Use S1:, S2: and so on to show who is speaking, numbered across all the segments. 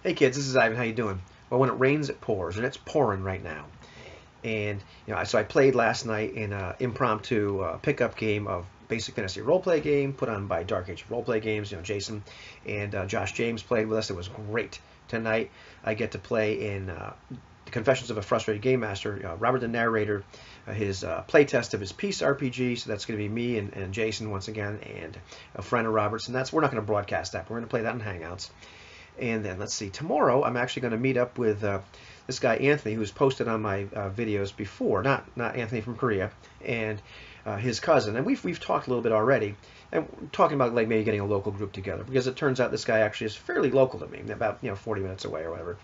S1: Hey kids, this is Ivan. How you doing? Well, when it rains, it pours, and it's pouring right now. And so I played last night in an impromptu pickup game of basic fantasy roleplay game put on by Dark Age Roleplay Games. Jason and Josh James played with us. It was great. Tonight I get to play in the Confessions of a Frustrated Game Master. Robert the narrator, his playtest of his Peace RPG. So that's going to be me and Jason once again, and a friend of Robert's. And we're not going to broadcast that. We're going to play that in Hangouts. And then let's see, tomorrow I'm actually going to meet up with this guy Anthony, who's posted on my videos before, not Anthony from Korea, and his cousin. And we've talked a little bit already, and we're talking about like maybe getting a local group together, because it turns out this guy actually is fairly local to me, about 40 minutes away or whatever.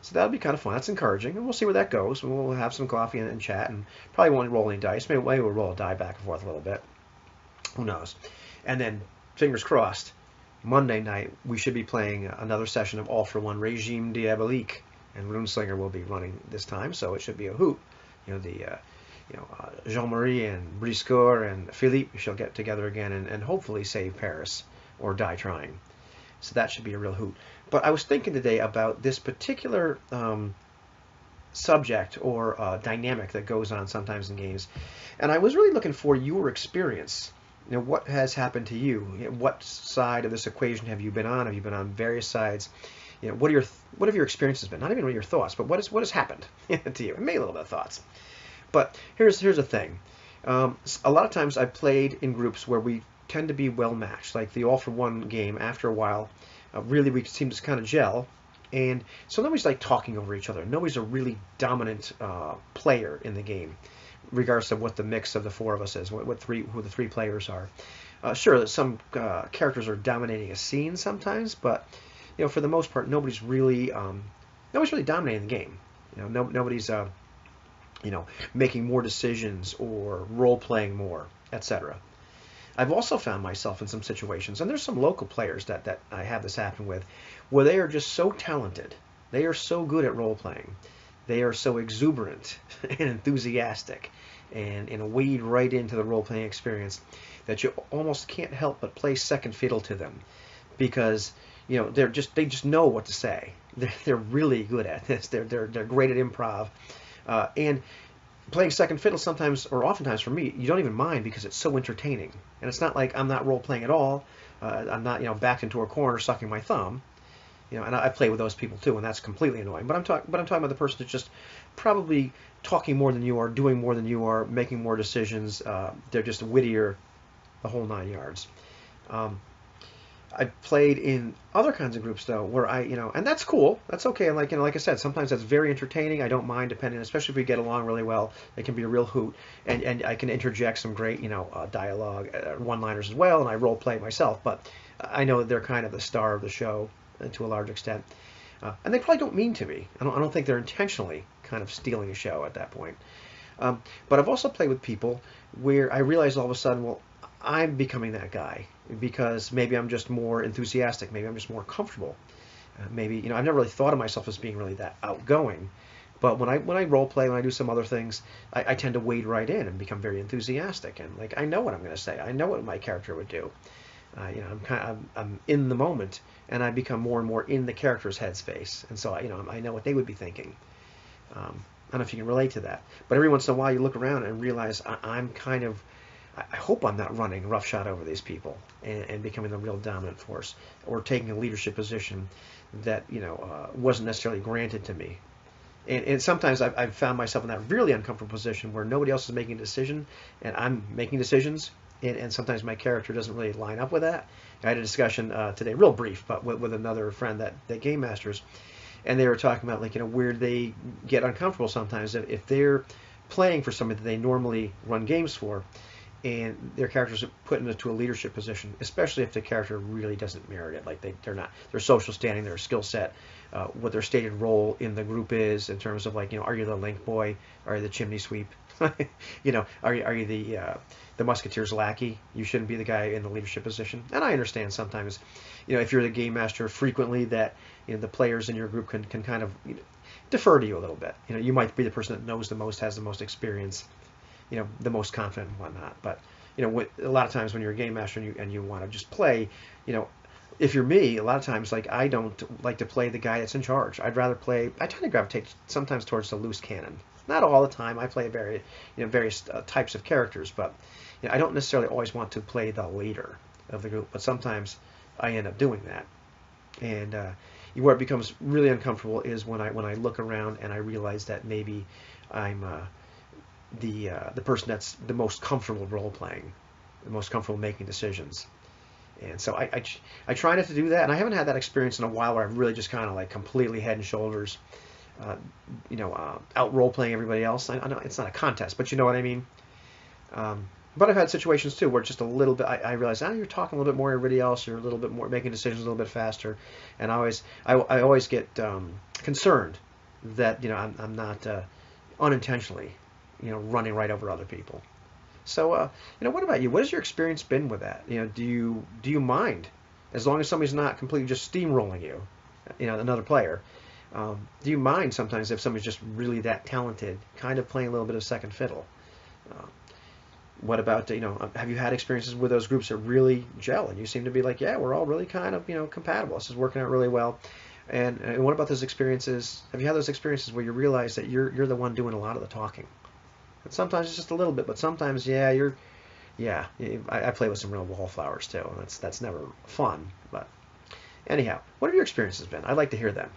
S1: So that'll be kind of fun. That's encouraging, and we'll see where that goes. We'll have some coffee and chat, and probably won't roll any dice. Maybe we'll roll a die back and forth a little bit. Who knows? And then fingers crossed, Monday night, we should be playing another session of All for One Regime Diabolique, and Runeslinger will be running this time, so it should be a hoot. Jean-Marie and Briscoe and Philippe shall get together again and hopefully save Paris, or die trying. So that should be a real hoot. But I was thinking today about this particular subject or dynamic that goes on sometimes in games, and I was really looking for your experience. What has happened to you? What side of this equation have you been on? Have you been on various sides? What have your experiences been? Not even really your thoughts, but what has happened to you? Maybe a little bit of thoughts. But here's the thing. A lot of times I've played in groups where we tend to be well matched. Like the All for One game, after a while, really we seem to kind of gel. And so nobody's like talking over each other. Nobody's a really dominant player in the game, regardless of what the mix of the four of us is, who the three players are. Sure, some characters are dominating a scene sometimes, but for the most part, nobody's really dominating the game. Nobody's making more decisions or role playing more, etc. I've also found myself in some situations, and there's some local players that I have this happen with, where they are just so talented. They are so good at role playing. They are so exuberant and enthusiastic and wade right into the role-playing experience that you almost can't help but play second fiddle to them, because they just know what to say. They're really good at this. They're great at improv, and playing second fiddle sometimes, or oftentimes for me, you don't even mind because it's so entertaining. And it's not like I'm not role-playing at all. I'm not backed into a corner sucking my thumb. And I play with those people too, and that's completely annoying. But I'm talking about the person that's just probably talking more than you are, doing more than you are, making more decisions. They're just wittier, the whole 9 yards. I've played in other kinds of groups though, where and that's cool. That's okay. And like I said, sometimes that's very entertaining. I don't mind, depending, especially if we get along really well. It can be a real hoot, and I can interject some great dialogue, one-liners as well, and I role play myself. But I know they're kind of the star of the show to a large extent, and they probably don't mean to be. I don't think they're intentionally kind of stealing a show at that point. But I've also played with people where I realize all of a sudden, well, I'm becoming that guy because maybe I'm just more enthusiastic, maybe I'm just more comfortable. Maybe I've never really thought of myself as being really that outgoing, but when I role play, when I do some other things, I tend to wade right in and become very enthusiastic, and like I know what I'm going to say, I know what my character would do. I'm in the moment, and I become more and more in the character's headspace, and so I know what they would be thinking. I don't know if you can relate to that, but every once in a while you look around and realize I hope I'm not running roughshod over these people and becoming the real dominant force, or taking a leadership position that wasn't necessarily granted to me. And sometimes I've found myself in that really uncomfortable position where nobody else is making a decision, and I'm making decisions, and sometimes my character doesn't really line up with that. I had a discussion today, real brief, but with another friend that game masters, and they were talking about where they get uncomfortable sometimes if they're playing for somebody that they normally run games for, and their characters are put into a leadership position, especially if the character really doesn't merit it. Like they're not, their social standing, their skill set, what their stated role in the group is in terms of are you the link boy, are you the chimney sweep, are you the musketeer's lackey? You shouldn't be the guy in the leadership position. And I understand sometimes, if you're the game master frequently, that the players in your group can kind of defer to you a little bit. You might be the person that knows the most, has the most experience, the most confident and whatnot. But a lot of times when you're a game master and you want to just play, if you're me, a lot of times, like, I don't like to play the guy that's in charge. I'd rather play. I tend to gravitate sometimes towards the loose cannon. Not all the time. I play various types of characters, but I don't necessarily always want to play the leader of the group. But sometimes I end up doing that, and where it becomes really uncomfortable is when I look around and I realize that maybe I'm the person that's the most comfortable role playing, the most comfortable making decisions. And so I try not to do that, and I haven't had that experience in a while where I'm really just kind of like completely head and shoulders, out role playing everybody else. I know it's not a contest, but you know what I mean. But I've had situations too where just a little bit I realize, you're talking a little bit more than everybody else. You're a little bit more making decisions a little bit faster, and I always get concerned that I'm not unintentionally running right over other people. So, what about you? What has your experience been with that? Do you mind, as long as somebody's not completely just steamrolling you, another player? Do you mind sometimes if somebody's just really that talented, kind of playing a little bit of second fiddle? Uh, what about, have you had experiences with those groups that really gel and you seem to be like, yeah, we're all really kind of, compatible. This is working out really well. And what about those experiences? Have you had those experiences where you realize that you're the one doing a lot of the talking? And sometimes it's just a little bit, but sometimes, yeah, I play with some real wallflowers too, and that's never fun. But anyhow, what have your experiences been? I'd like to hear them.